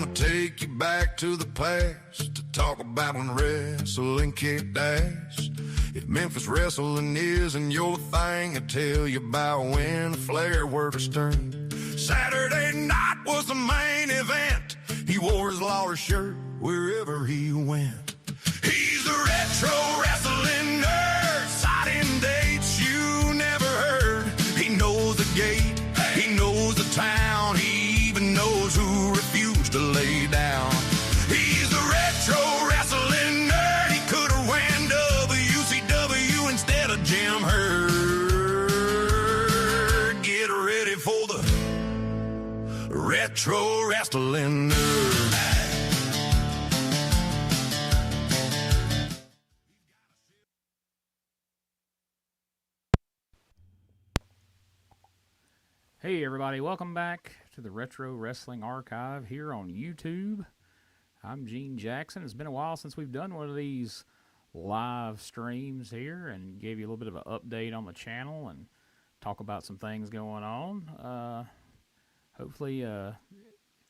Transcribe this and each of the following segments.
gonna take you back to the past to talk about when wrestling kicked ass. If Memphis wrestling isn't your thing, I tell you about when Flair worked a string. Saturday night was the main event. He wore his Lawler shirt wherever he went. He's the retro wrestling nerd, citing dates you never heard. He knows the gate, he knows the town, he even knows who refused to lay down. He's the retro wrestling nerd. He could have ran WCW instead of Jim Herd. Get ready for the retro wrestling nerd. Hey everybody, welcome back to the Retro Wrestling Archive here on YouTube. I'm Gene Jackson. It's been a while since we've done one of these live streams here and gave you a little bit of an update on the channel and talk about some things going on. Hopefully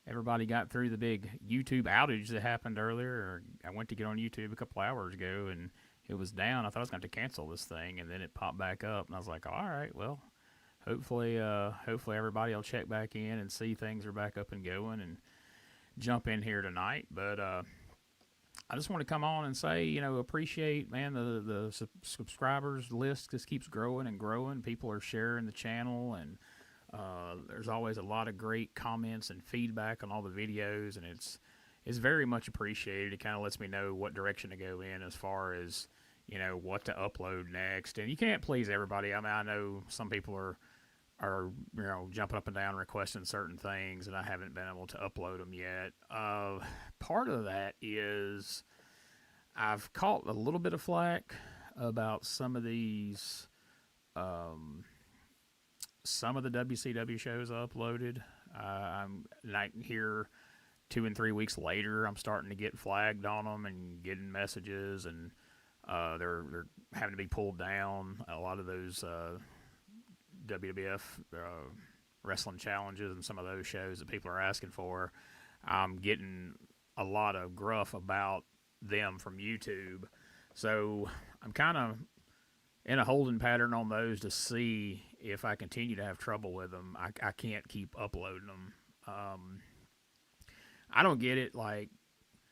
everybody got through the big YouTube outage that happened earlier. I went to get on YouTube a couple hours ago and it was down. I thought I was going to cancel this thing, and then it popped back up and I was like, all right, well, hopefully everybody will check back in and see things are back up and going and jump in here tonight. But I just want to come on and say, appreciate, man, the subscribers list just keeps growing and growing. People are sharing the channel, and there's always a lot of great comments and feedback on all the videos, and it's very much appreciated. It kind of lets me know what direction to go in as far as, what to upload next. And you can't please everybody. I mean, I know some people are jumping up and down requesting certain things, and I haven't been able to upload them yet. Part of that is I've caught a little bit of flack about some of these, some of the WCW shows I uploaded. I'm like here 2 and 3 weeks later, I'm starting to get flagged on them and getting messages, and they're having to be pulled down. A lot of those WWF wrestling challenges and some of those shows that people are asking for, I'm getting a lot of gruff about them from YouTube. So I'm kind of in a holding pattern on those to see if I continue to have trouble with them. I can't keep uploading them. I don't get it. Like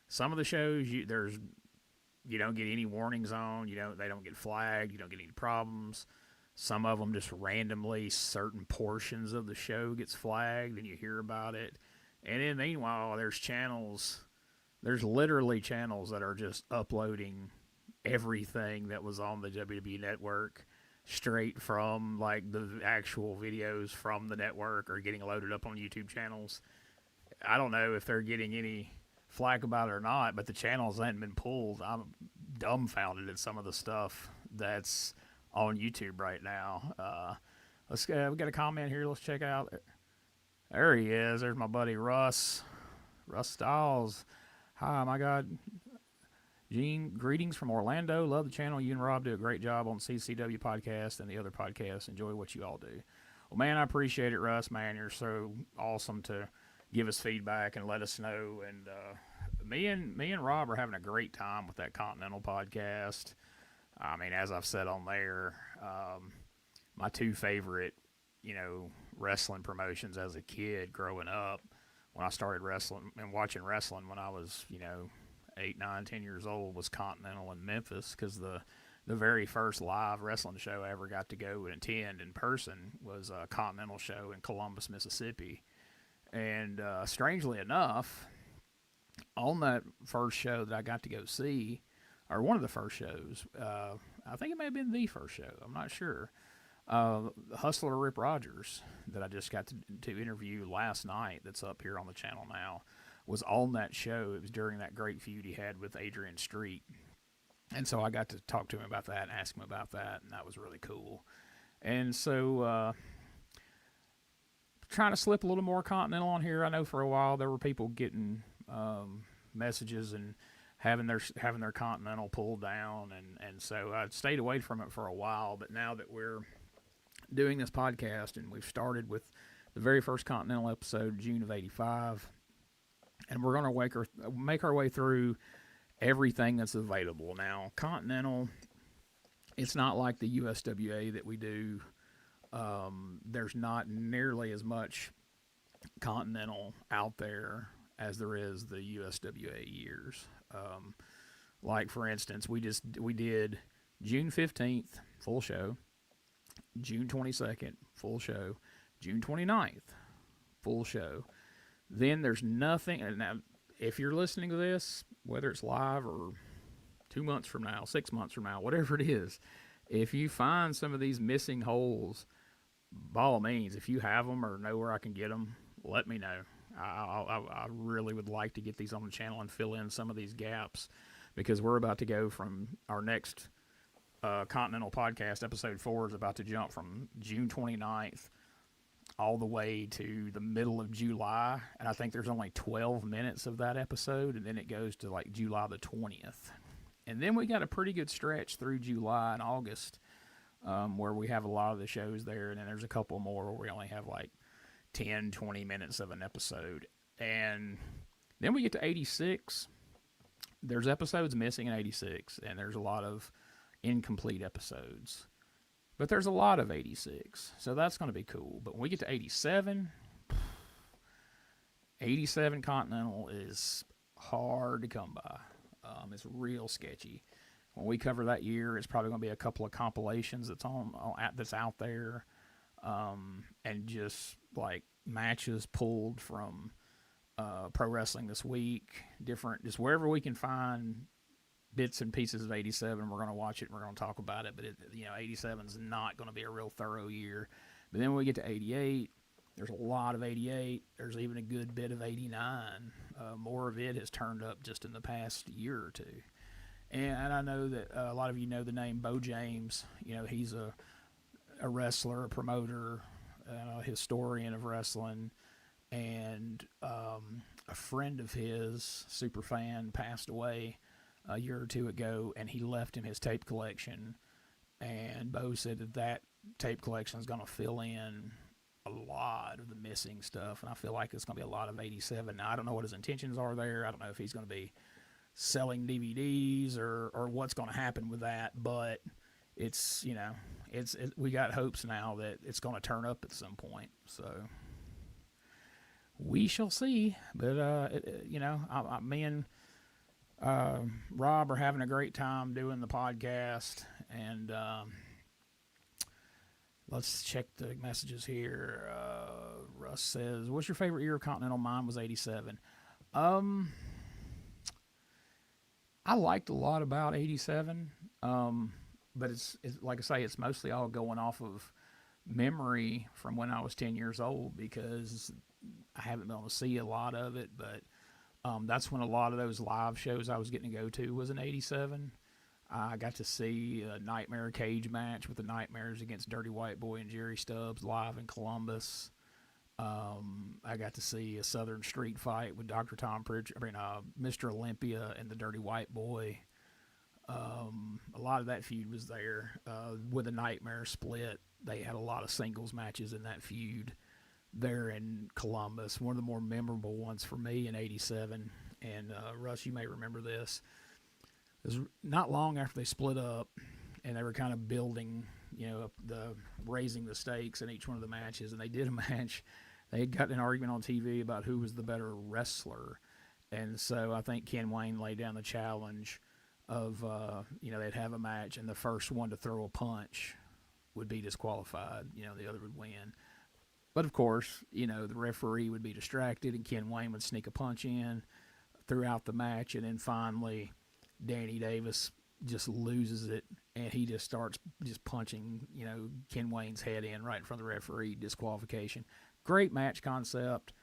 some of the shows, you don't get any warnings on. They don't get flagged. You don't get any problems. Some of them just randomly, certain portions of the show gets flagged and you hear about it. And then meanwhile, there's literally channels that are just uploading everything that was on the WWE network straight from like the actual videos from the network or getting loaded up on YouTube channels. I don't know if they're getting any flack about it or not, but the channels hadn't been pulled. I'm dumbfounded at some of the stuff that's on YouTube right now. We got a comment here. Let's check out. There he is. There's my buddy Russ Styles. Hi, my God. Gene, greetings from Orlando. Love the channel. You and Rob do a great job on CCW podcast and the other podcasts. Enjoy what you all do. Well, man, I appreciate it, Russ. Man, you're so awesome to give us feedback and let us know. And me and Rob are having a great time with that Continental podcast. I mean, as I've said on there, my two favorite, wrestling promotions as a kid growing up, when I started wrestling and watching wrestling when I was, 8, 9, 10 years old, was Continental in Memphis, because the very first live wrestling show I ever got to go and attend in person was a Continental show in Columbus, Mississippi. And strangely enough, on that first show that I got to go see, or one of the first shows, I think it may have been the first show, I'm not sure, Hustler Rip Rogers, that I just got to interview last night, that's up here on the channel now, was on that show. It was during that great feud he had with Adrian Street. And so I got to talk to him about that and ask him about that, and that was really cool. And so trying to slip a little more Continental on here. I know for a while there were people getting messages and having their Continental pulled down, and so I stayed away from it for a while. But now that we're doing this podcast and we've started with the very first Continental episode, June of '85, and we're going to make our way through everything that's available. Now, Continental, it's not like the USWA that we do. There's not nearly as much Continental out there as there is the USWA years. Like for instance, we did June 15th full show, June 22nd full show, June 29th full show. Then there's nothing. And now, if you're listening to this, whether it's live or 2 months from now, 6 months from now, whatever it is, if you find some of these missing holes, by all means, if you have them or know where I can get them, let me know. I really would like to get these on the channel and fill in some of these gaps, because we're about to go from our next Continental podcast, episode 4 is about to jump from June 29th all the way to the middle of July, and I think there's only 12 minutes of that episode, and then it goes to like July the 20th. And then we got a pretty good stretch through July and August where we have a lot of the shows there, and then there's a couple more where we only have like 10, 20 minutes of an episode. And then we get to 86. There's episodes missing in 86, and there's a lot of incomplete episodes. But there's a lot of 86, so that's going to be cool. But when we get to 87, 87 Continental is hard to come by. It's real sketchy. When we cover that year, it's probably going to be a couple of compilations that's out there, and just like matches pulled from Pro Wrestling This Week, just wherever we can find bits and pieces of 87. We're going to watch it and we're going to talk about it. But 87 is not going to be a real thorough year. But then when we get to 88, there's a lot of 88. There's even a good bit of 89. More of it has turned up just in the past year or two. And I know that a lot of you know the name Bo James. He's a wrestler, a promoter, a historian of wrestling. And a friend of his, super fan, passed away a year or two ago, and he left him his tape collection. And Bo said that tape collection is going to fill in a lot of the missing stuff, and I feel like it's going to be a lot of 87. Now, I don't know what his intentions are there. I don't know if he's going to be selling DVDs or what's going to happen with that, but we got hopes now that it's going to turn up at some point. So we shall see. But me and Rob are having a great time doing the podcast, and let's check the messages here. Russ says, "What's your favorite year of Continental?" Mine was 87. I liked a lot about 87, but it's like I say, it's mostly all going off of memory from when I was 10 years old, because I haven't been able to see a lot of it, but that's when a lot of those live shows I was getting to go to was in 87. I got to see a Nightmare cage match with the Nightmares against Dirty White Boy and Jerry Stubbs live in Columbus. I got to see a Southern Street fight with Dr. Tom Pritchard, Mr. Olympia and the Dirty White Boy. A lot of that feud was there. With the Nightmare split, they had a lot of singles matches in that feud there in Columbus. One of the more memorable ones for me in 87, and Russ, you may remember this. It was not long after they split up, and they were kind of building, raising the stakes in each one of the matches, and they did a match. They had gotten an argument on TV about who was the better wrestler, and so I think Ken Wayne laid down the challenge of, they'd have a match, and the first one to throw a punch would be disqualified. The other would win. But, of course, the referee would be distracted, and Ken Wayne would sneak a punch in throughout the match, and then finally Danny Davis just loses it, and he just starts just punching, Ken Wayne's head in right in front of the referee, disqualification. Great match concept,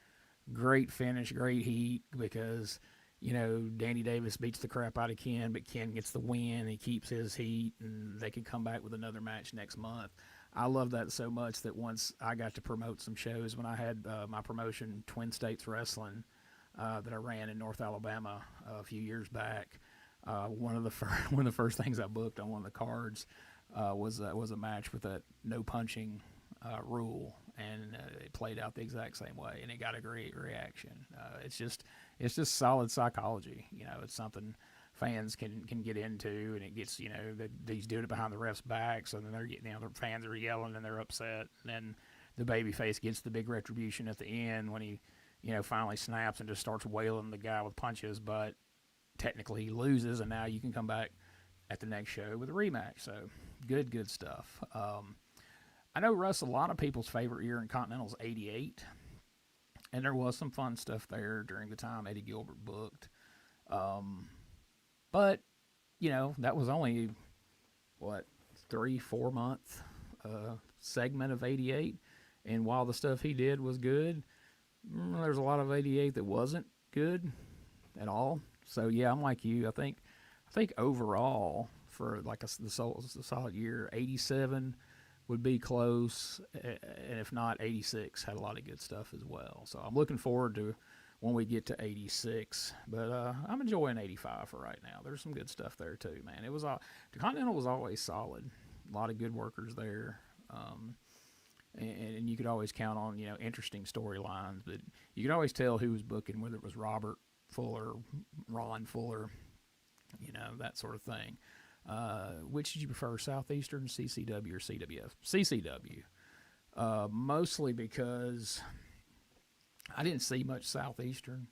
great finish, great heat, because, Danny Davis beats the crap out of Ken, but Ken gets the win, he keeps his heat, and they can come back with another match next month. I love that so much that once I got to promote some shows when I had my promotion, Twin States Wrestling, that I ran in North Alabama a few years back. One of the first things I booked on one of the cards was a match with that no punching it's just solid psychology. It's something fans can get into, and it gets that he's doing it behind the ref's back, so then they're getting the fans are yelling and they're upset, and then the babyface gets the big retribution at the end when he finally snaps and just starts wailing the guy with punches, but technically he loses, and now you can come back at the next show with a rematch. So good stuff. I know, Russ, a lot of people's favorite year in Continental's '88, and there was some fun stuff there during the time Eddie Gilbert booked. But, that was only, 3-4 month segment of '88. And while the stuff he did was good, there's a lot of '88 that wasn't good at all. So, yeah, I'm like you. I think overall, for like the solid year, '87 would be close, and if not, '86 had a lot of good stuff as well. So I'm looking forward to when we get to '86, but I'm enjoying '85 for right now. There's some good stuff there too, man. The Continental was always solid, a lot of good workers there, and you could always count on interesting storylines. But you could always tell who was booking, whether it was Robert Fuller, Ron Fuller, that sort of thing. Which did you prefer, Southeastern, CCW, or CWF? CCW. Mostly because I didn't see much Southeastern.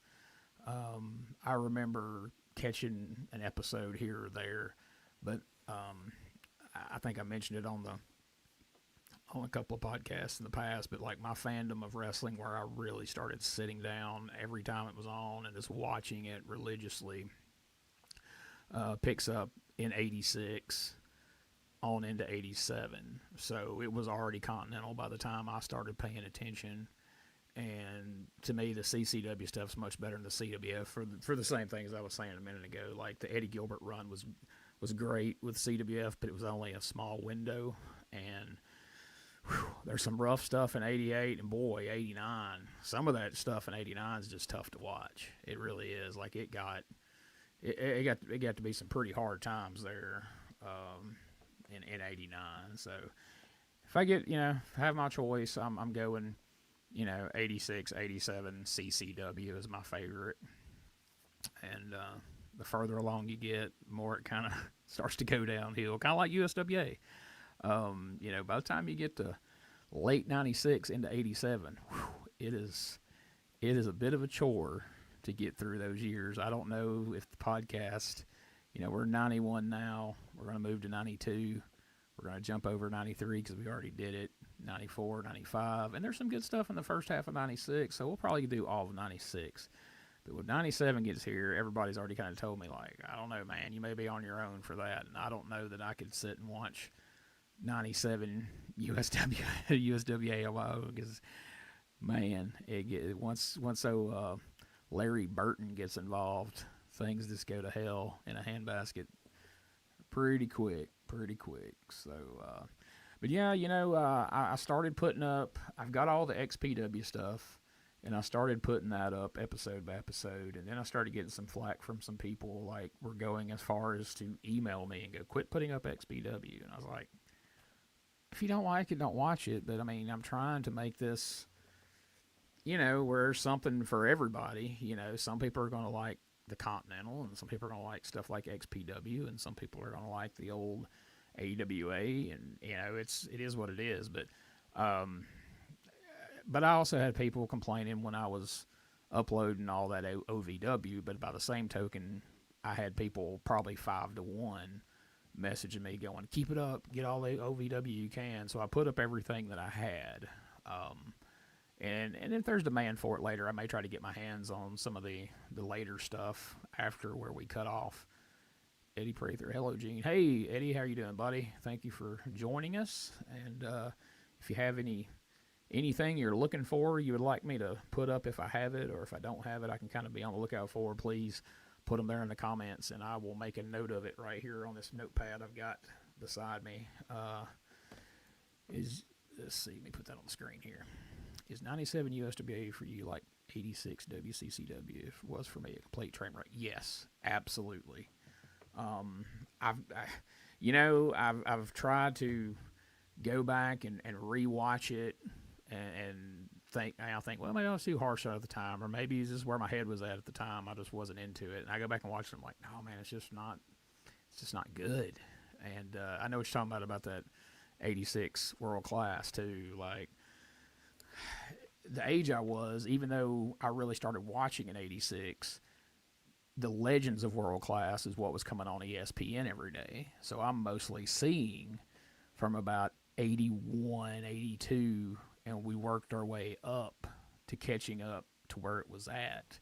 I remember catching an episode here or there, but I think I mentioned it on a couple of podcasts in the past, but like my fandom of wrestling, where I really started sitting down every time it was on and just watching it religiously, picks up in '86 on into '87. So it was already Continental by the time I started paying attention. And to me, the CCW stuff's much better than the CWF for the same things I was saying a minute ago. Like the Eddie Gilbert run was great with CWF, but it was only a small window. And there's some rough stuff in '88, and boy, '89. Some of that stuff in '89 is just tough to watch. It really is. Like it got to be some pretty hard times there in '89. So if I have my choice, I'm going, '86, '87, CCW is my favorite. And the further along you get, the more it kind of starts to go downhill, kind of like USWA. By the time you get to late '96 into '87, it is a bit of a chore to get through those years. I don't know if the podcast, we're 91 now. We're going to move to 92. We're going to jump over 93 because we already did it. 94, 95. And there's some good stuff in the first half of 96, so we'll probably do all of 96. But when 97 gets here, everybody's already kind of told me, like, I don't know, man, you may be on your own for that. And I don't know that I could sit and watch 97 USWA on my own because, man, once Larry Burton gets involved, things just go to hell in a handbasket pretty quick. So, but yeah, I started putting up, I've got all the XPW stuff, and I started putting that up episode by episode, and then I started getting some flack from some people, like, were going as far as to email me and go, quit putting up XPW, and I was like, if you don't like it, don't watch it, but I mean, I'm trying to make this, where there's something for everybody. Some people are going to like the Continental, and some people are going to like stuff like XPW, and some people are going to like the old AWA, and it is what it is. But I also had people complaining when I was uploading all that OVW. But by the same token, I had people probably 5 to 1 messaging me going, "Keep it up, get all the OVW you can." So I put up everything that I had. And if there's demand for it later, I may try to get my hands on some of the later stuff after where we cut off. Eddie Prather, hello, Gene. Hey, Eddie, how you doing, buddy? Thank you for joining us. And if you have anything you're looking for, you would like me to put up if I have it, or if I don't have it, I can kind of be on the lookout for, please put them there in the comments, and I will make a note of it right here on this notepad I've got beside me. Let's see, let me put that on the screen here. Is 97 USWA for you like 86 WCCW was for me a complete train wreck? Yes, absolutely. I've tried to go back and rewatch it and well, maybe I was too harsh at the time, or maybe it's just where my head was at the time. I just wasn't into it. And I go back and watch it. I'm like, no, man, it's just not good. And I know what you're talking about that '86 World Class too. Like the age I was, even though I really started watching in '86, the Legends of World Class is what was coming on ESPN every day. So I'm mostly seeing from about 81, 82, and we worked our way up to catching up to where it was at.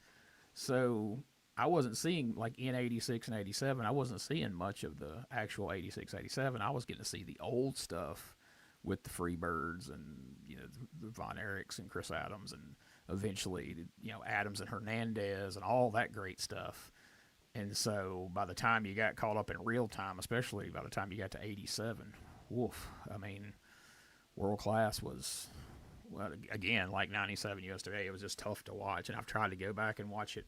So I wasn't seeing, like in '86 and '87, I wasn't seeing much of the actual '86, '87. I was getting to see the old stuff with the Freebirds and, the Von Erichs and Chris Adams and eventually, Adams and Hernandez and all that great stuff. And so by the time you got caught up in real time, especially by the time you got to '87, woof, I mean, World Class was, well, again, like '97 US Today, it was just tough to watch. And I've tried to go back and watch it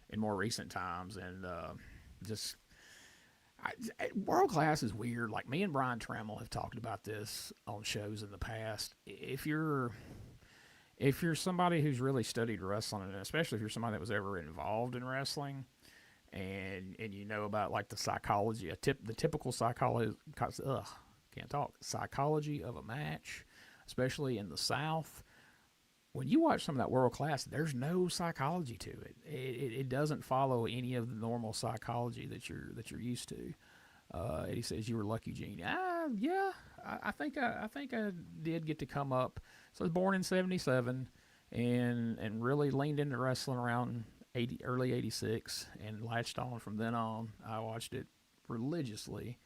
in more recent times, and World Class is weird. Like me and Brian Trammell have talked about this on shows in the past. If you're somebody who's really studied wrestling, and especially if you're somebody that was ever involved in wrestling, and you know about like the psychology, the typical psychology, psychology of a match, especially in the South. When you watch some of that World Class, there's no psychology to it. It doesn't follow any of the normal psychology that you're used to. Eddie says you were lucky, Gene. Yeah, I think I did get to come up. So I was born in '77, and really leaned into wrestling around early '86, and latched on from then on. I watched it religiously,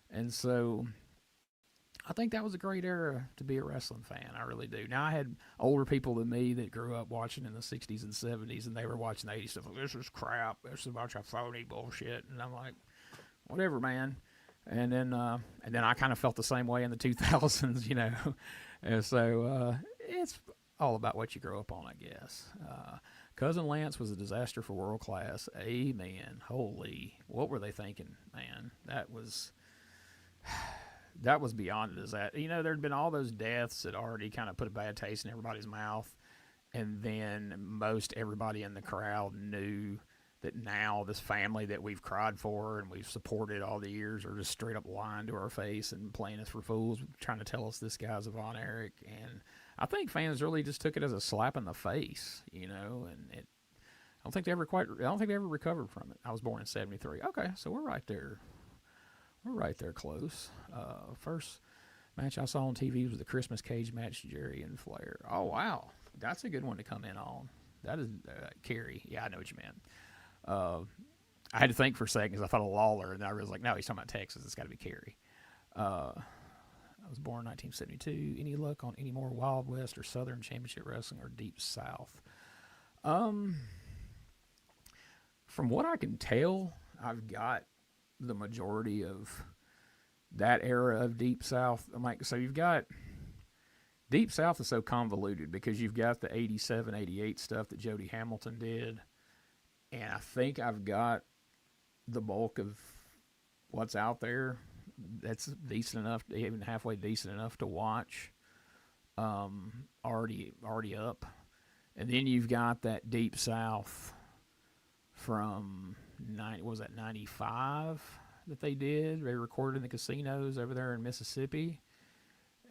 and so I think that was a great era to be a wrestling fan. I really do. Now, I had older people than me that grew up watching in the 60s and 70s, and they were watching the 80s stuff. Like, this is crap. This is a bunch of phony bullshit. And I'm like, whatever, man. And then I kind of felt the same way in the 2000s, And so it's all about what you grow up on, I guess. Cousin Lance was a disaster for World Class. Amen. Holy, what were they thinking, man? That was beyond a disaster. There'd been all those deaths that already kind of put a bad taste in everybody's mouth. And then most everybody in the crowd knew that now this family that we've cried for and we've supported all the years are just straight up lying to our face and playing us for fools, trying to tell us this guy's a Von Erich. And I think fans really just took it as a slap in the face, and I don't think they ever recovered from it. I was born in '73. Okay, so we're right there. We're right there close. First match I saw on TV was the Christmas cage match, Jerry and Flair. Oh, wow. That's a good one to come in on. That is Kerry. Yeah, I know what you meant. I had to think for a second because I thought of Lawler, and I was like, no, he's talking about Texas. It's got to be Kerry. I was born in 1972. Any luck on any more Wild West or Southern Championship Wrestling or Deep South? From what I can tell, I've got the majority of that era of Deep South. So you've got Deep South is so convoluted because you've got the 87, 88 stuff that Jody Hamilton did. And I think I've got the bulk of what's out there that's decent enough, even halfway decent enough to watch, already up. And then you've got that Deep South from 95 that they did. They recorded in the casinos over there in Mississippi.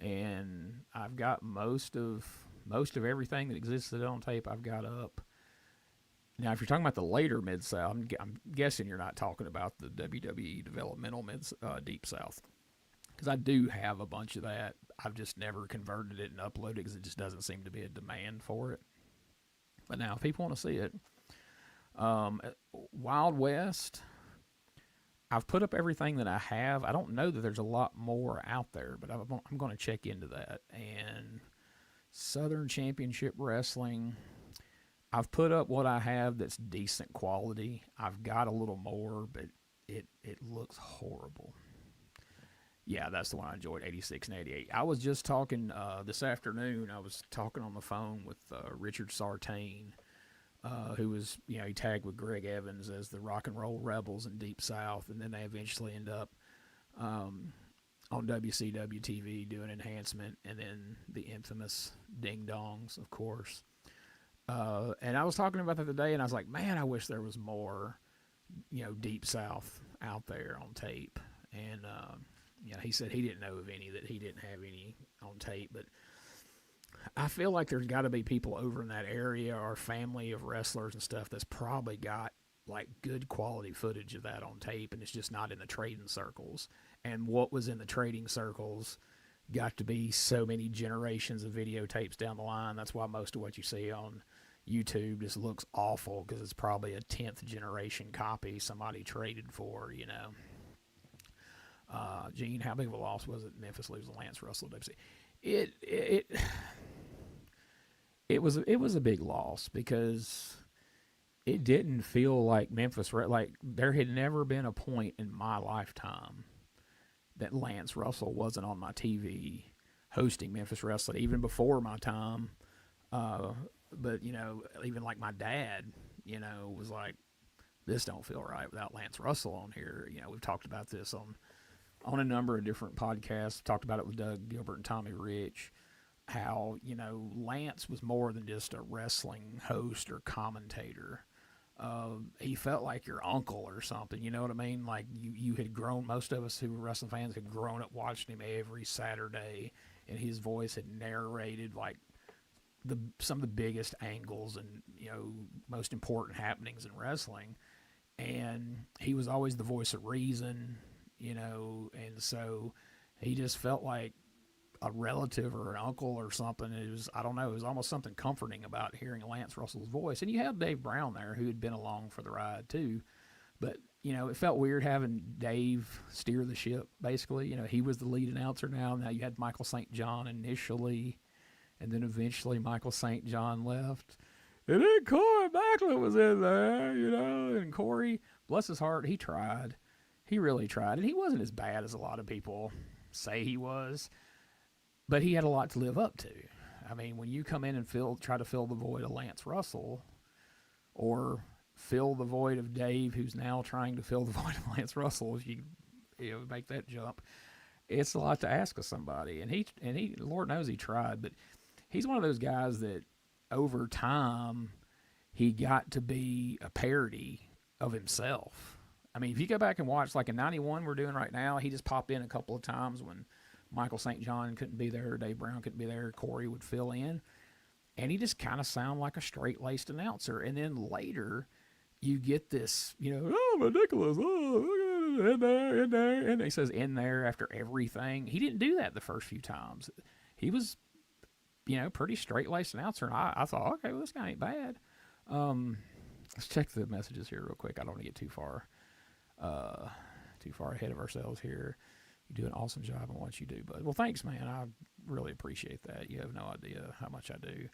And I've got most of everything that existed on tape I've got up. Now, if you're talking about the later Mid-South, I'm guessing you're not talking about the WWE developmental Deep South. Because I do have a bunch of that. I've just never converted it and uploaded it because it just doesn't seem to be a demand for it. But now, if people want to see it, Wild West, I've put up everything that I have. I don't know that there's a lot more out there, but I'm going to check into that. And Southern Championship Wrestling, I've put up what I have that's decent quality. I've got a little more, but it looks horrible. Yeah, that's the one I enjoyed, 86 and 88. I was just talking this afternoon. I was talking on the phone with Richard Sartain, who was, he tagged with Greg Evans as the Rock and Roll Rebels in Deep South, and then they eventually end up on WCW TV doing enhancement, and then the infamous Ding Dongs, of course. And I was talking about that today, and I was like, man, I wish there was more, Deep South out there on tape. And he said he didn't know of any, that he didn't have any on tape, but I feel like there's got to be people over in that area or family of wrestlers and stuff that's probably got like good quality footage of that on tape, and it's just not in the trading circles. And what was in the trading circles got to be so many generations of videotapes down the line. That's why most of what you see on YouTube just looks awful, because it's probably a 10th generation copy somebody traded for, Gene, how big of a loss was it Memphis losing Lance Russell to WC? It was a big loss, because it didn't feel like Memphis, like there had never been a point in my lifetime that Lance Russell wasn't on my TV hosting Memphis Wrestling, even before my time. But even like my dad, was like, this don't feel right without Lance Russell on here. We've talked about this on a number of different podcasts. Talked about it with Doug Gilbert and Tommy Rich, how, Lance was more than just a wrestling host or commentator. He felt like your uncle or something, you know what I mean? Like you had grown, most of us who were wrestling fans had grown up watching him every Saturday, and his voice had narrated like some of the biggest angles and, most important happenings in wrestling. And he was always the voice of reason, and so he just felt like a relative or an uncle or something. It was, I don't know, it was almost something comforting about hearing Lance Russell's voice. And you have Dave Brown there, who had been along for the ride too. But, it felt weird having Dave steer the ship, basically. He was the lead announcer now. Now you had Michael St. John initially, and then eventually Michael St. John left. And then Corey Backlund was in there, and Corey, bless his heart, he tried. He really tried. And he wasn't as bad as a lot of people say he was, but he had a lot to live up to. I mean, when you come in and try to fill the void of Lance Russell, or fill the void of Dave, who's now trying to fill the void of Lance Russell, if you make that jump, it's a lot to ask of somebody. And he, Lord knows he tried, but he's one of those guys that over time he got to be a parody of himself. I mean, if you go back and watch, like in '91 we're doing right now, he just popped in a couple of times when Michael St. John couldn't be there, Dave Brown couldn't be there, Corey would fill in, and he just kind of sounded like a straight-laced announcer. And then later, you get this, oh, ridiculous, oh, in there, and he says in there after everything. He didn't do that the first few times. He was, pretty straight-laced announcer, and I thought, okay, well, this guy ain't bad. Let's check the messages here real quick. I don't want to get too far ahead of ourselves here. You do an awesome job on what you do, bud. Well, thanks, man. I really appreciate that. You have no idea how much I do.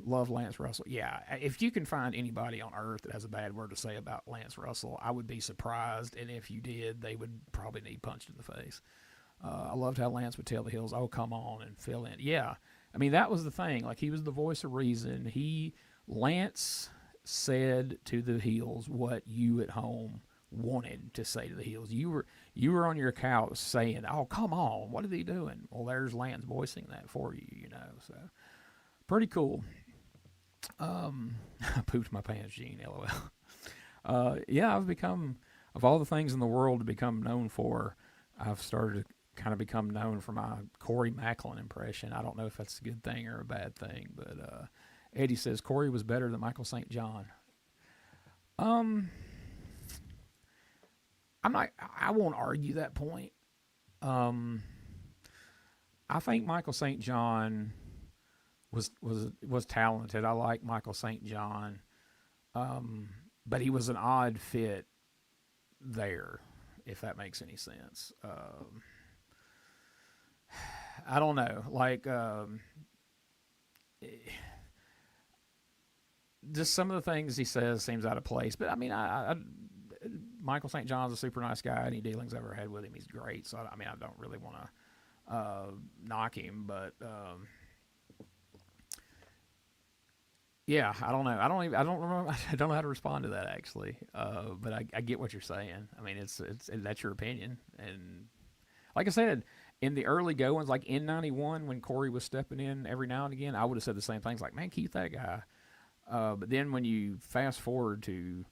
Love Lance Russell. Yeah, if you can find anybody on earth that has a bad word to say about Lance Russell, I would be surprised. And if you did, they would probably need punched in the face. I loved how Lance would tell the Hills, oh, come on, and fill in. Yeah, I mean, that was the thing. Like, he was the voice of reason. Lance said to the Hills what you at home wanted to say to the Hills. You were on your couch saying, oh, come on, what are they doing? Well, there's Lance voicing that for you, so pretty cool. I pooped my pants, Gene, LOL. Yeah, I've become, of all the things in the world to become known for, I've started to kind of become known for my Corey Macklin impression. I don't know if that's a good thing or a bad thing, but Eddie says Corey was better than Michael St. John. I won't argue that point. I think Michael St. John was talented. I like Michael St. John. But he was an odd fit there, if that makes any sense. I don't know. Like, just some of the things he says seems out of place. But I mean, Michael St. John's a super nice guy. Any dealings I've ever had with him, he's great. So I mean, I don't really want to knock him, but yeah, I don't know. I don't remember. I don't know how to respond to that actually. But I get what you're saying. I mean, it's that's your opinion, and Like I said, in the early goings, like in '91 when Corey was stepping in every now and again, I would have said the same things like, "Man, keep that guy." But then when you fast forward to,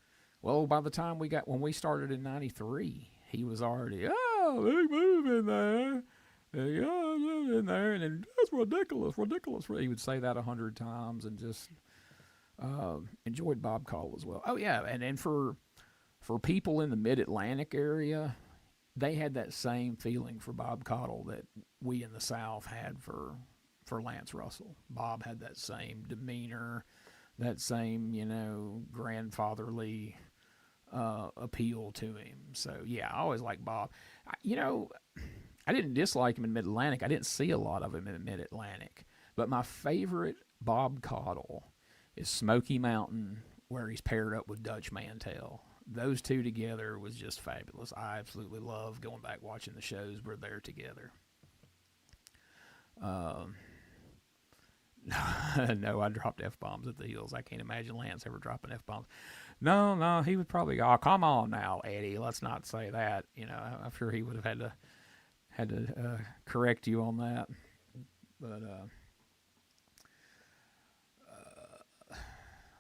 well, by the time when we started in '93, he was already, oh, big move in there. Yeah, in there, and then that's ridiculous, ridiculous. He would say that 100 times, and just enjoyed Bob Call as well. Oh yeah, and then for people in the Mid Atlantic area, they had that same feeling for Bob Cottle that we in the South had for Lance Russell. Bob had that same demeanor, that same grandfatherly appeal to him. So yeah, I always liked Bob. I didn't dislike him in Mid Atlantic. I didn't see a lot of him in Mid Atlantic. But my favorite Bob Cottle is Smoky Mountain, where he's paired up with Dutch Mantel. Those two together was just fabulous. I absolutely love going back watching the shows where they're together. No, I dropped F-bombs at the Hills. I can't imagine Lance ever dropping F-bombs. No, he would probably go, oh, come on now, Eddie, let's not say that. I'm sure he would have had to correct you on that. But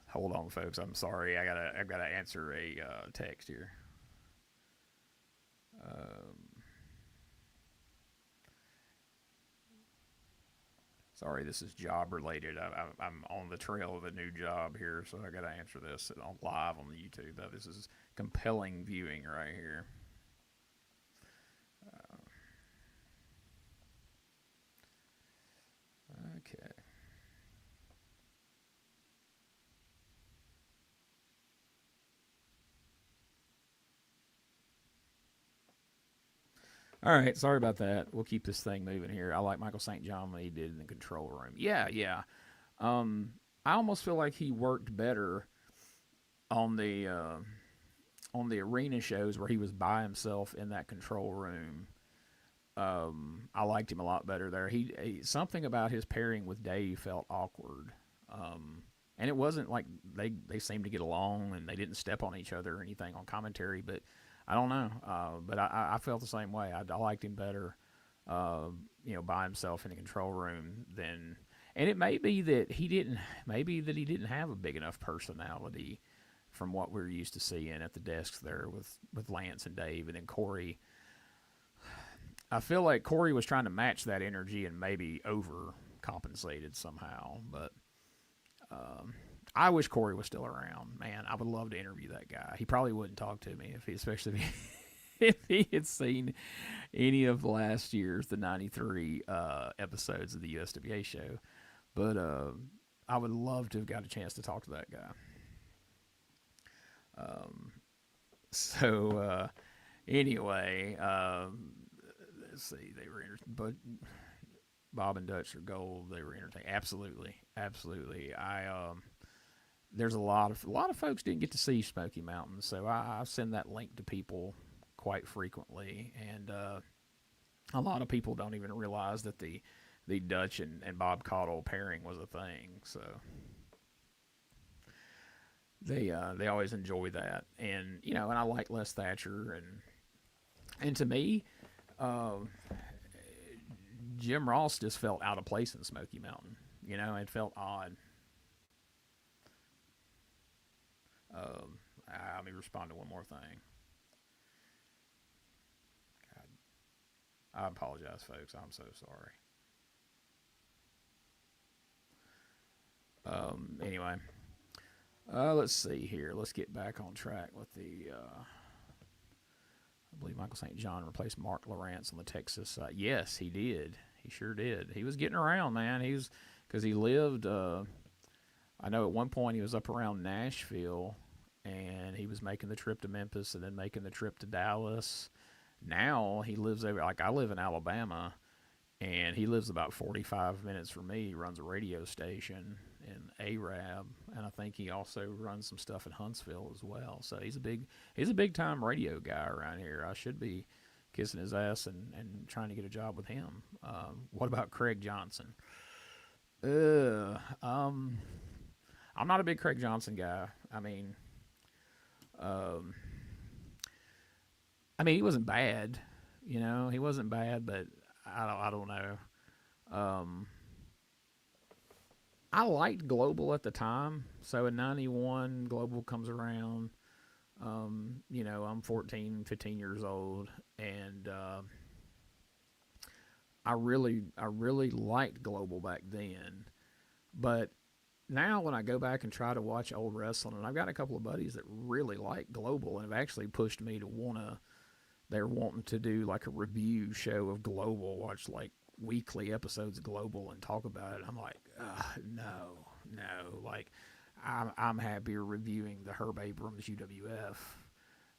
hold on, folks. I'm sorry. I've gotta answer a text here. Sorry, this is job related. I'm on the trail of a new job here, so I gotta answer this live on the YouTube. This is compelling viewing right here. Okay. All right, sorry about that. We'll keep this thing moving here. I like Michael St. John when he did in the control room. Yeah. I almost feel like he worked better on the arena shows where he was by himself in that control room. I liked him a lot better there. He something about his pairing with Dave felt awkward. And it wasn't like they seemed to get along and they didn't step on each other or anything on commentary, but I don't know. But I felt the same way. I liked him better, by himself in the control room than. And it may be that he didn't have a big enough personality from what we're used to seeing at the desks there with Lance and Dave, and then Corey. I feel like Corey was trying to match that energy and maybe overcompensated somehow, but I wish Corey was still around. Man, I would love to interview that guy. He probably wouldn't talk to me especially if he had seen any of last year's, the 93 episodes of the USWA show. But I would love to have got a chance to talk to that guy. Anyway, let's see. They were but Bob and Dutch are gold. They were entertaining. Absolutely. There's a lot of folks didn't get to see Smoky Mountain, so I send that link to people quite frequently, and a lot of people don't even realize that the Dutch and Bob Cottle pairing was a thing. So they always enjoy that, and and I like Les Thatcher, and to me, Jim Ross just felt out of place in Smoky Mountain. It felt odd. Let me respond to one more thing. God, I apologize, folks. I'm so sorry. Anyway, let's see here. Let's get back on track with the. I believe Michael St. John replaced Mark Lawrence on the Texas side. Yes, he did. He sure did. He was getting around, man. Because he lived. I know at one point he was up around Nashville, and he was making the trip to Memphis and then making the trip to Dallas. Now he lives over, like I live in Alabama, and he lives about 45 minutes from me. He runs a radio station in Arab, and I think he also runs some stuff in Huntsville as well. So he's a big time radio guy around here. I should be kissing his ass and trying to get a job with him. What about Craig Johnson? I'm not a big Craig Johnson guy. I mean, he wasn't bad, You know, he wasn't bad, but I don't know. Um, I liked Global at the time. So in 91, Global comes around. You know, I'm 14, 15 years old, and I really liked Global back then. But now when I go back and try to watch old wrestling, and I've got a couple of buddies that really like Global and have actually pushed me to wanna. They're wanting to do like a review show of Global, watch like weekly episodes of Global and talk about it. I'm like, no, no. Like, I'm happier reviewing the Herb Abrams UWF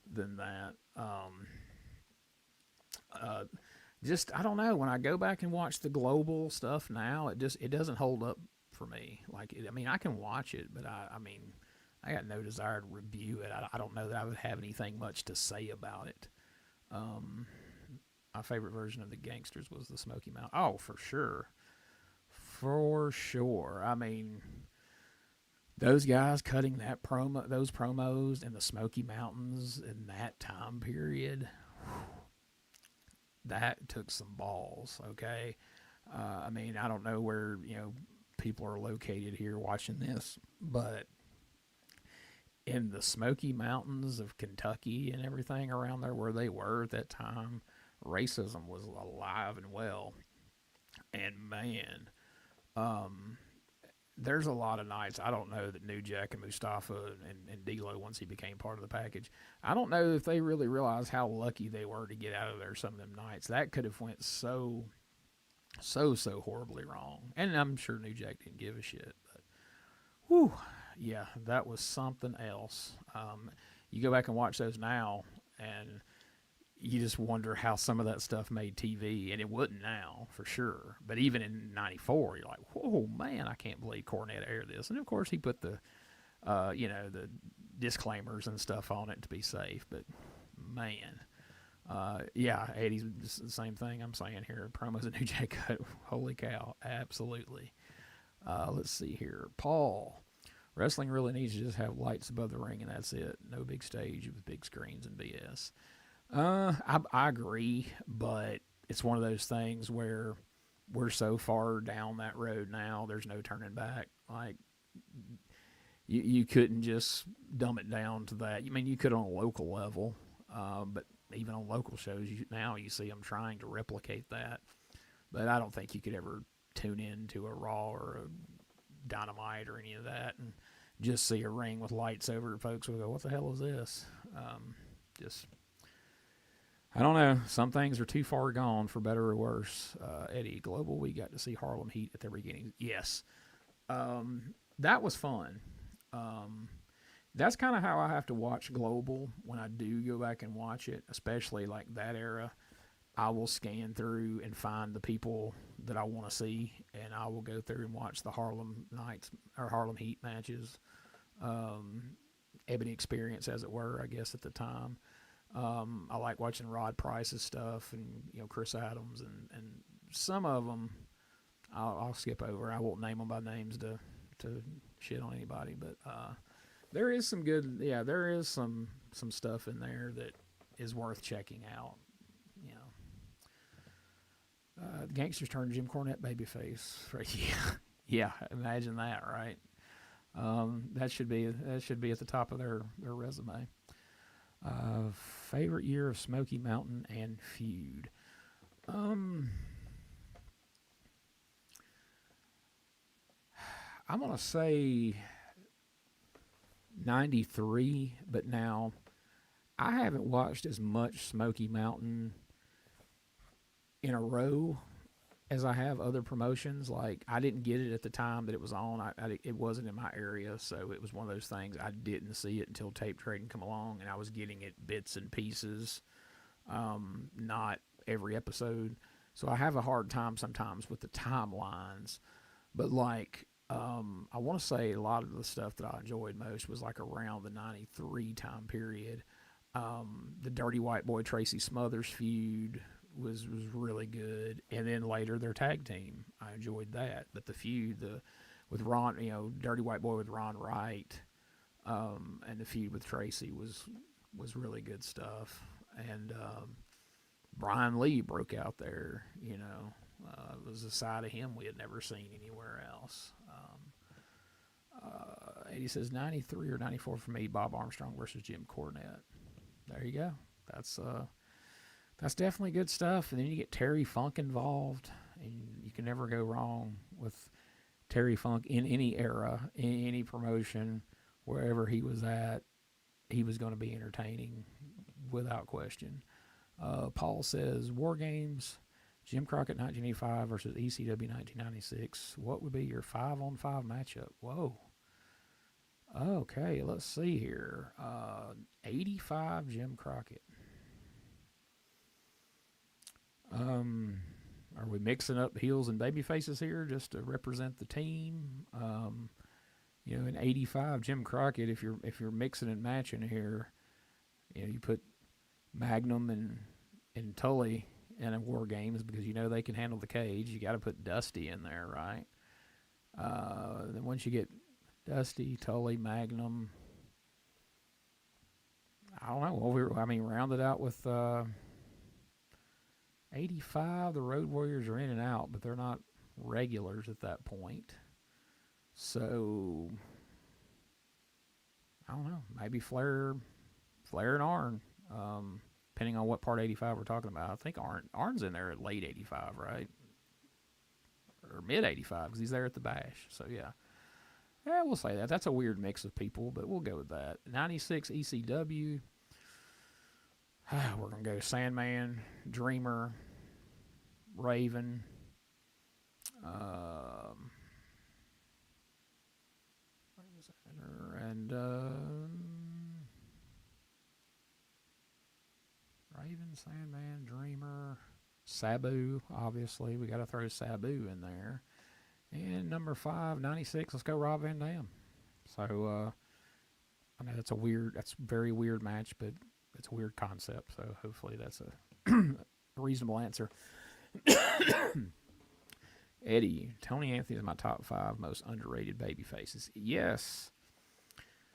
than that. Uh, just I don't know. When I go back and watch the Global stuff now, it doesn't hold up for me. Like, I mean, I can watch it, but I mean, I got no desire to review it. I don't know that I would have anything much to say about it. Um, my favorite version of the Gangsters was the Smoky Mountain. Oh, for sure, for sure. I mean, those guys cutting those promos in the Smoky Mountains in that time period, that took some balls. Okay, I mean, I don't know where people are located here watching this, but in the Smoky Mountains of Kentucky and everything around there where they were at that time, racism was alive and well. And man, um, there's a lot of nights. I don't know that New Jack and Mustafa and D'Lo, once he became part of the package, I don't know if they really realized how lucky they were to get out of there some of them nights. That could have went so horribly wrong. And I'm sure New Jack didn't give a shit. But, whew, yeah, that was something else. You go back and watch those now, and you just wonder how some of that stuff made TV, and it wouldn't now for sure. But even in '94, you're like, "Whoa, man! I can't believe Cornette aired this." And of course, he put the, the disclaimers and stuff on it to be safe. But man, yeah, '80s the same thing I'm saying here. Promos of New Jack Cut, holy cow, absolutely. Let's see here, Paul. Wrestling really needs to just have lights above the ring, and that's it. No big stage with big screens and BS. I agree, but it's one of those things where we're so far down that road now, there's no turning back. Like, you couldn't just dumb it down to that. I mean, you could on a local level, but even on local shows, now you see them trying to replicate that. But I don't think you could ever tune in to a Raw or a Dynamite or any of that and just see a ring with lights over it. Folks will go, what the hell is this? Just... I don't know. Some things are too far gone for better or worse. Eddie, Global, we got to see Harlem Heat at the beginning. Yes. That was fun. That's kind of how I have to watch Global when I do go back and watch it, especially like that era. I will scan through and find the people that I want to see, and I will go through and watch the Harlem Nights or Harlem Heat matches. Ebony Experience, as it were, I guess, at the time. I like watching Rod Price's stuff and Chris Adams and some of them I'll skip over. I won't name them by names to shit on anybody, but there is some good. Yeah, there is some stuff in there that is worth checking out. The Gangsters turned Jim Cornette babyface. Yeah, imagine that, right? That should be at the top of their resume. Favorite year of Smoky Mountain and feud. I'm gonna say 93, but now I haven't watched as much Smoky Mountain in a row as I have other promotions. Like, I didn't get it at the time that it was on. It wasn't in my area, so it was one of those things. I didn't see it until tape trading come along, and I was getting it bits and pieces, not every episode. So I have a hard time sometimes with the timelines. But like, I want to say a lot of the stuff that I enjoyed most was like around the 93 time period. The Dirty White Boy Tracy Smothers feud was really good, and then later their tag team, I enjoyed that. But the feud with Ron, Dirty White Boy with Ron Wright, and the feud with Tracy was really good stuff. And Brian Lee broke out there. It was a side of him we had never seen anywhere else. Eddie says 93 or 94 for me. Bob Armstrong versus Jim Cornette. There you go. That's definitely good stuff. And then you get Terry Funk involved, and you can never go wrong with Terry Funk in any era, in any promotion, wherever he was at. He was going to be entertaining without question. Paul says War Games, Jim Crockett 1985 versus ECW 1996. What would be your 5-on-5 matchup? Whoa. Okay, let's see here. 85 Jim Crockett. Are we mixing up heels and baby faces here just to represent the team? In 85 Jim Crockett, if you're mixing and matching here, you put Magnum and Tully in a War Games because they can handle the cage. You got to put Dusty in there, right? Then once you get Dusty, Tully, Magnum, I don't know. Well, rounded out with 85. The Road Warriors are in and out, but they're not regulars at that point. So I don't know. Maybe Flair and Arn. Depending on what part 85 we're talking about. I think Arn's in there at late 85, right? Or mid 85, because he's there at the Bash. So, yeah. Yeah, we'll say that. That's a weird mix of people, but we'll go with that. 96 ECW. We're going to go Sandman, Dreamer, Raven. And Raven, Sandman, Dreamer, Sabu, obviously. We got to throw Sabu in there. And number 5, 96, let's go Rob Van Dam. So, I know that's a very weird match, but it's a weird concept. So hopefully that's a reasonable answer. Eddie, Tony Anthony is my top 5 most underrated baby faces. Yes.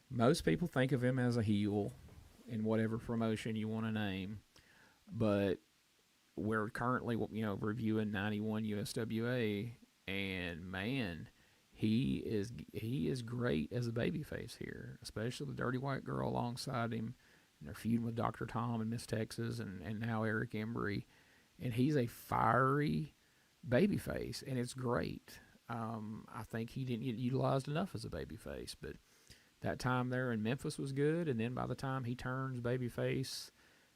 Most people think of him as a heel in whatever promotion you want to name. But we're currently, reviewing 91 USWA, and man, he is great as a babyface here, especially the Dirty White Girl alongside him, and they're feuding with Dr. Tom and Miss Texas, and now Eric Embry, and he's a fiery babyface, and it's great. I think he didn't get utilized enough as a babyface, but that time there in Memphis was good, and then by the time he turns babyface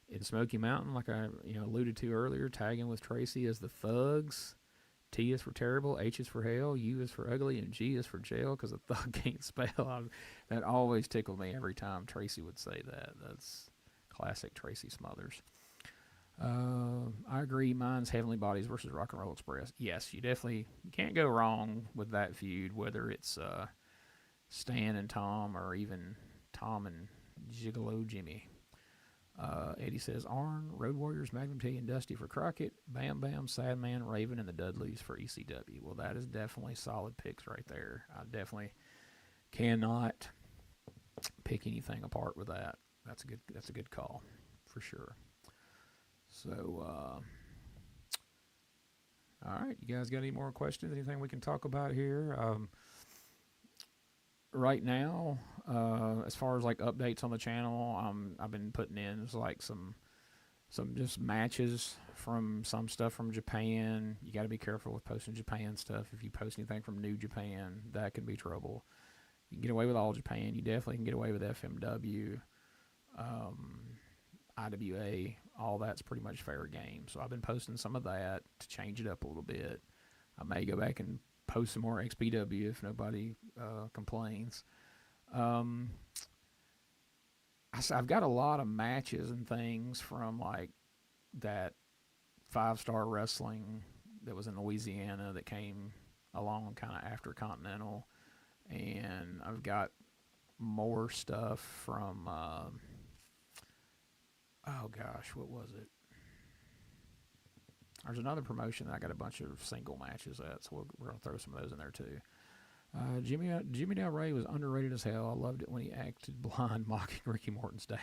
in Smoky Mountain, like I alluded to earlier, tagging with Tracy as the Thugs. T is for terrible, H is for hell, U is for ugly, and G is for jail because a thug can't spell. That always tickled me every time Tracy would say that. That's classic Tracy Smothers. I agree. Mine's Heavenly Bodies versus Rock and Roll Express. Yes, you can't go wrong with that feud, whether it's Stan and Tom or even Tom and Gigolo Jimmy. Eddie says Arn, Road Warriors, Magnum T, and Dusty for Crockett, Bam Bam, Sadman, Raven, and the Dudleys for ECW. Well, that is definitely solid picks right there. I definitely cannot pick anything apart with that. That's a good call for sure. So, all right, you guys got any more questions? Anything we can talk about here? Right now, as far as like updates on the channel, I've been putting in like some just matches from some stuff from Japan. You got to be careful with posting Japan stuff. If you post anything from New Japan, that could be trouble. You can get away with All Japan. You definitely can get away with FMW, IWA. All that's pretty much fair game. So I've been posting some of that to change it up a little bit. I may go back and post some more XPW if nobody complains. I've got a lot of matches and things from like that 5-star wrestling that was in Louisiana that came along kind of after Continental, and I've got more stuff from oh gosh, what was it? There's another promotion that I got a bunch of single matches at, so we're going to throw some of those in there too. Jimmy Del Rey was underrated as hell. I loved it when he acted blind mocking Ricky Morton's dad.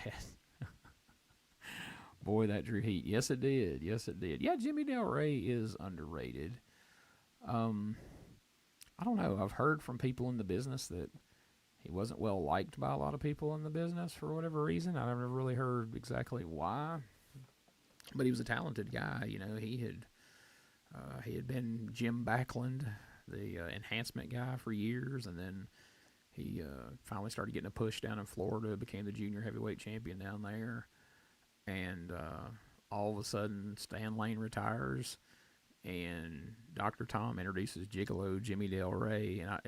Boy, that drew heat. Yes, it did. Yes, it did. Yeah, Jimmy Del Rey is underrated. Um, I don't know. I've heard from people in the business that he wasn't well liked by a lot of people in the business for whatever reason. I never really heard exactly why, but he was a talented guy. You know, he had been Jim Backlund, the enhancement guy, for years, and then he finally started getting a push down in Florida, became the junior heavyweight champion down there, and all of a sudden Stan Lane retires, and Dr. Tom introduces Gigolo Jimmy Del Rey, and I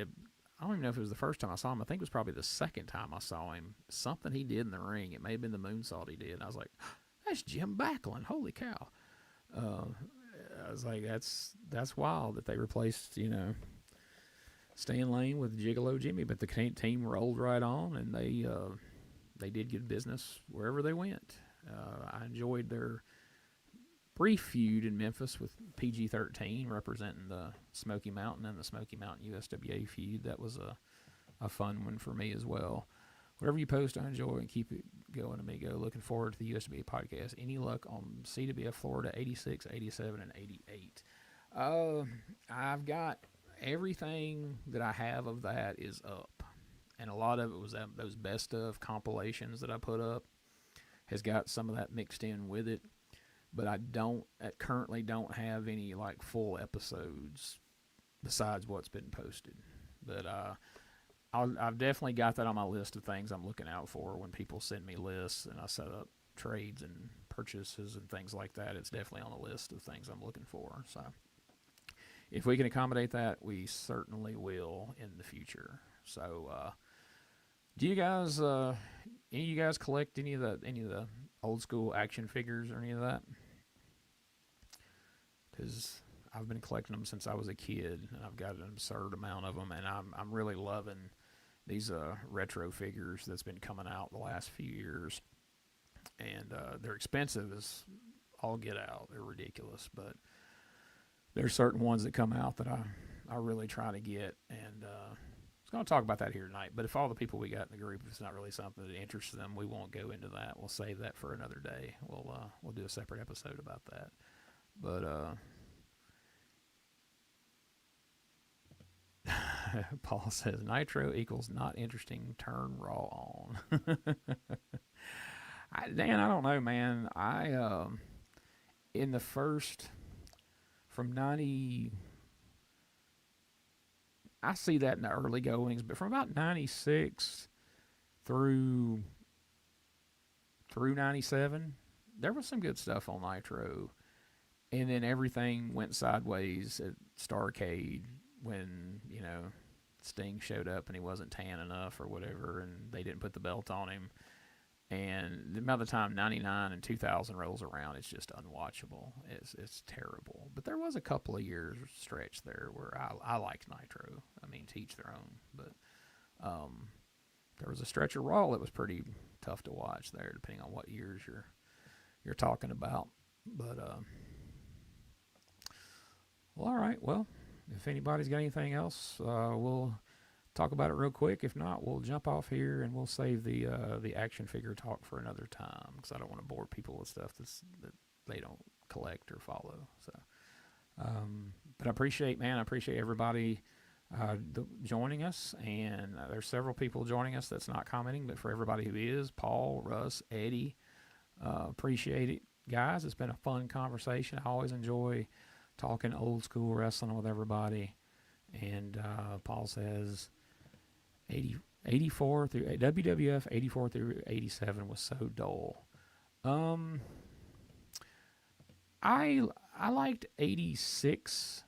don't even know if it was the first time I saw him. I think it was probably the second time I saw him. Something he did in the ring. It may have been the moonsault he did. And I was like, that's Jim Backlund. Holy cow. I was like, that's wild that they replaced, Stan Lane with Gigolo Jimmy. But the team rolled right on, and they did good business wherever they went. I enjoyed their brief feud in Memphis with PG-13 representing the Smoky Mountain and the Smoky Mountain USWA feud. That was a fun one for me as well. Whatever you post, I enjoy, and keep it going, amigo. Looking forward to the USWA podcast. Any luck on CWF Florida 86, 87, and 88? I've got everything that I have of that is up. And a lot of it was those best of compilations that I put up has got some of that mixed in with it. But I currently don't have any like full episodes besides what's been posted. But I've definitely got that on my list of things I'm looking out for when people send me lists and I set up trades and purchases and things like that. It's definitely on the list of things I'm looking for. So if we can accommodate that, we certainly will in the future. So do you guys, any of you guys collect any of the old school action figures or any of that? Because I've been collecting them since I was a kid, and I've got an absurd amount of them, and I'm really loving these retro figures that's been coming out the last few years. And they're expensive as all get out. They're ridiculous, but there's certain ones that come out that I really try to get, and I was going to talk about that here tonight. But if all the people we got in the group, if it's not really something that interests them, we won't go into that. We'll save that for another day. We'll do a separate episode about that. But Paul says Nitro equals not interesting. Turn Raw on. Dan, I don't know, man. I in the first from 90. I see that in the early goings, but from about 96 through 97, there was some good stuff on Nitro. And then everything went sideways at Starrcade when, Sting showed up and he wasn't tan enough or whatever, and they didn't put the belt on him. And by the time 99 and 2000 rolls around, it's just unwatchable. It's terrible. But there was a couple of years stretch there where I liked Nitro. I mean, to each their own. But there was a stretch of Raw that was pretty tough to watch there, depending on what years you're talking about. But well, all right. Well, if anybody's got anything else, we'll talk about it real quick. If not, we'll jump off here and we'll save the action figure talk for another time, because I don't want to bore people with stuff that they don't collect or follow. So, but I appreciate everybody joining us, and there's several people joining us that's not commenting, but for everybody who is, Paul, Russ, Eddie, appreciate it, guys. It's been a fun conversation. I always enjoy talking old school wrestling with everybody. And Paul says 84 through WWF 84 through 87 was so dull. I liked 86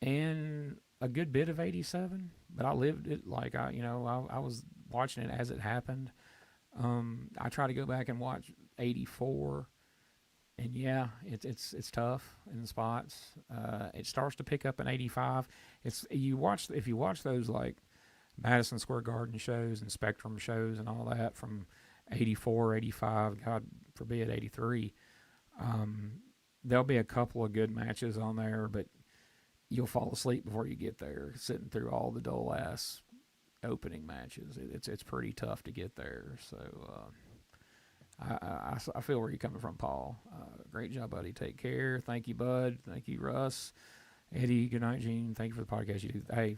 and a good bit of 87, but I lived it like I was watching it as it happened. I try to go back and watch 84. And yeah, it's tough in the spots. It starts to pick up in 85. If you watch those like Madison Square Garden shows and Spectrum shows and all that from 84, 85, God forbid 83, there'll be a couple of good matches on there, but you'll fall asleep before you get there, sitting through all the dull ass opening matches. It's pretty tough to get there. So I feel where you're coming from, Paul. Great job, buddy. Take care. Thank you, bud. Thank you, Russ. Eddie, good night, Gene. Thank you for the podcast you do. Hey,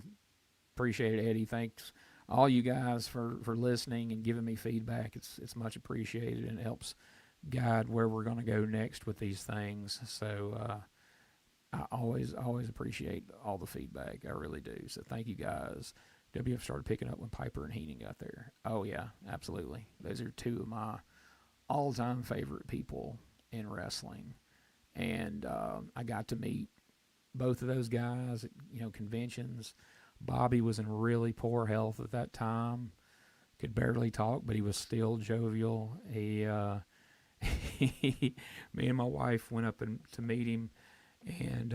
appreciate it, Eddie. Thanks all you guys for listening and giving me feedback. It's much appreciated, and it helps guide where we're going to go next with these things. So I always appreciate all the feedback. I really do. So thank you guys. WF started picking up when Piper and Heenan got there. Oh yeah, absolutely. Those are two of my all-time favorite people in wrestling, and I got to meet both of those guys at conventions. Bobby was in really poor health at that time, could barely talk, but he was still jovial. He me and my wife went up to meet him, and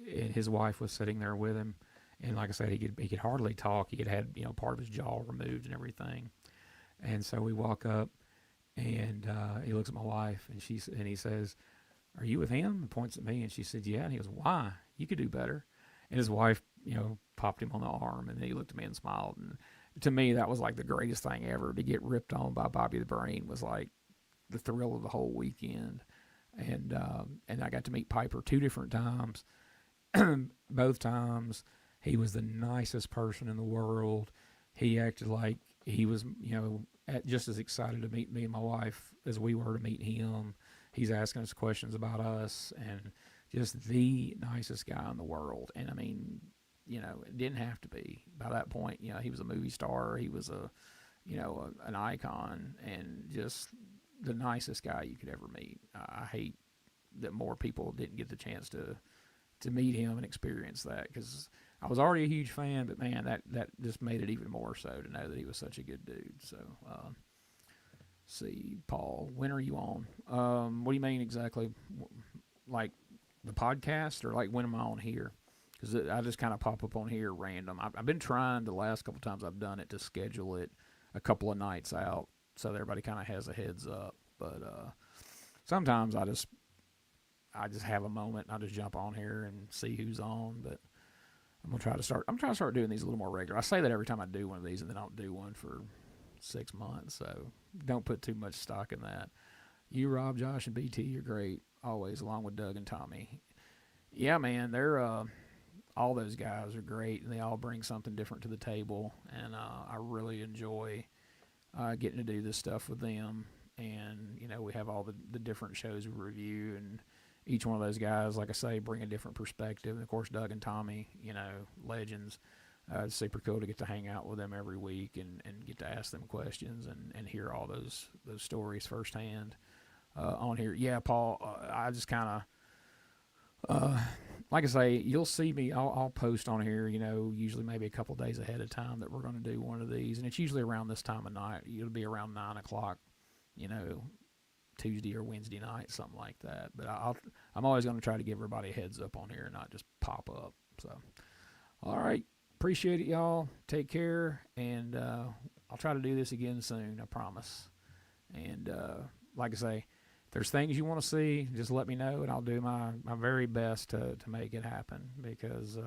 his wife was sitting there with him, and like I said, he could hardly talk. He had part of his jaw removed and everything, and so we walk up, and he looks at my wife, and he says, "Are you with him?" And points at me, and she said, "Yeah." And he goes, "Why? You could do better." And his wife, popped him on the arm, and then he looked at me and smiled. And to me, that was like the greatest thing ever. To get ripped on by Bobby the Brain was like the thrill of the whole weekend. And I got to meet Piper 2 different times. Both times, he was the nicest person in the world. He acted like he was, just as excited to meet me and my wife as we were to meet him. He's asking us questions about us, and just the nicest guy in the world. And I mean, it didn't have to be. By that point, he was a movie star. He was an icon, and just the nicest guy you could ever meet. I hate that more people didn't get the chance to meet him and experience that, because I was already a huge fan, but man, that just made it even more so to know that he was such a good dude. So, see, Paul, when are you on? What do you mean exactly? Like the podcast, or like when am I on here? Because I just kind of pop up on here random. I've been trying the last couple times I've done it to schedule it a couple of nights out so that everybody kind of has a heads up. But sometimes I just have a moment and I just jump on here and see who's on. But I'm trying to start doing these a little more regular. I say that every time I do one of these, and then I don't do one for 6 months. So don't put too much stock in that. You, Rob, Josh, and BT, you're great always, along with Doug and Tommy. Yeah, man, they're all those guys are great, and they all bring something different to the table, and I really enjoy getting to do this stuff with them. And we have all the different shows we review, and each one of those guys, like I say, bring a different perspective. And of course, Doug and Tommy, legends. It's super cool to get to hang out with them every week and get to ask them questions and hear all those stories firsthand on here. Yeah, Paul, I just kind of, like I say, you'll see me. I'll post on here, usually maybe a couple days ahead of time that we're going to do one of these, and it's usually around this time of night. It'll be around 9 o'clock, Tuesday or Wednesday night, something like that. But I'm always going to try to give everybody a heads up on here and not just pop up. So, all right. Appreciate it, y'all. Take care, and I'll try to do this again soon, I promise. And like I say, if there's things you want to see, just let me know, and I'll do my very best to make it happen, because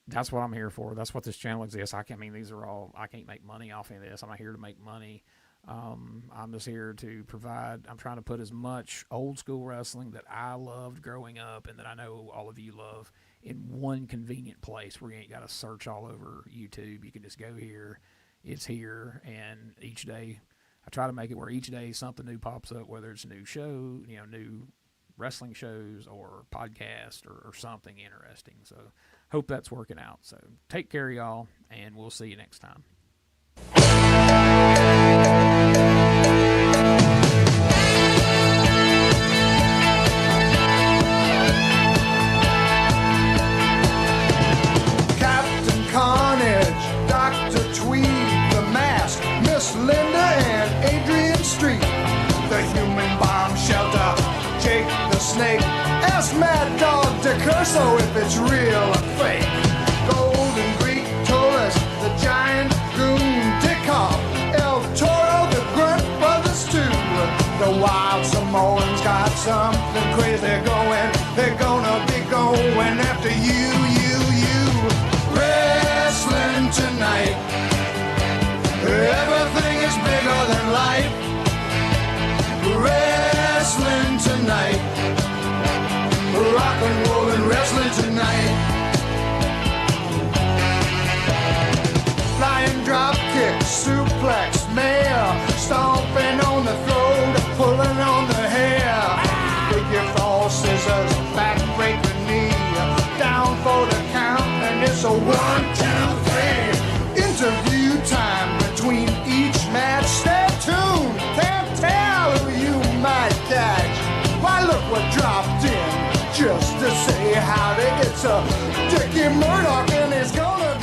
that's what I'm here for. That's what this channel exists. I can't make money off any of this. I'm not here to make money. I'm just here to provide. I'm trying to put as much old school wrestling that I loved growing up and that I know all of you love in one convenient place where you ain't got to search all over YouTube. You can just go here. It's here. And each day, I try to make it where each day something new pops up, whether it's a new show, new wrestling shows or podcast or something interesting. So hope that's working out. So take care, y'all, and we'll see you next time. Linda and Adrian Street, the human bomb shelter, Jake the Snake, ask Mad Dog DeCurso if it's real or fake. Golden Greek Taurus, the giant goon Dickoff, El Toro, the Grunt Brothers too. The Wild Samoans got something crazy going. They're gonna be going after you. Wrestling tonight. Everything is bigger than life. say howdy. It's Dickie Murdoch, and it's gonna